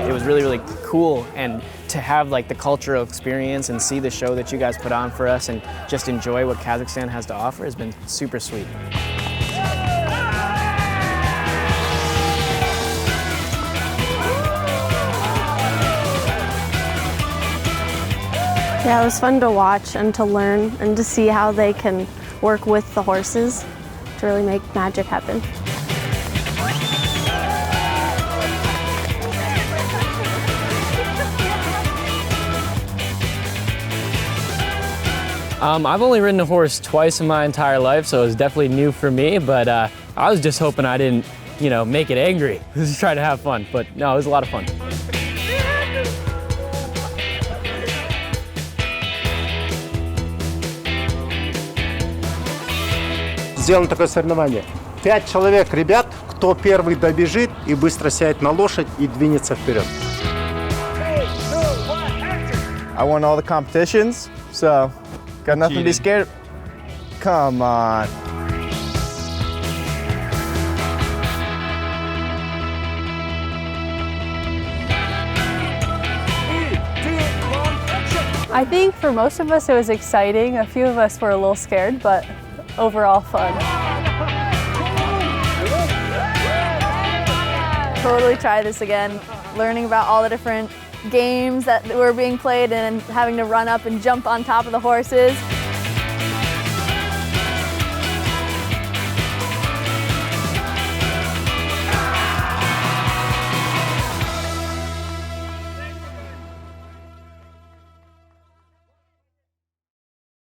it was really, really cool. And to have like the cultural experience and see the show that you guys put on for us and just enjoy what Kazakhstan has to offer has been super sweet. Yeah, it was fun to watch and to learn and to see how they can work with the horses to really make magic happen. I've only ridden a horse twice in my entire life, so it was definitely new for me, but I was just hoping I didn't, make it angry. Just try to have fun, but no, it was a lot of fun. Сделано такое соревнование. 5 человек, ребят, кто первый добежит и быстро сядет на лошадь и двинется вперед. I won all the competitions, so got nothing to be scared. Come on. I think for most of us it was exciting. A few of us were a little scared, but overall fun. Totally try this again. Learning about all the different games that were being played and having to run up and jump on top of the horses.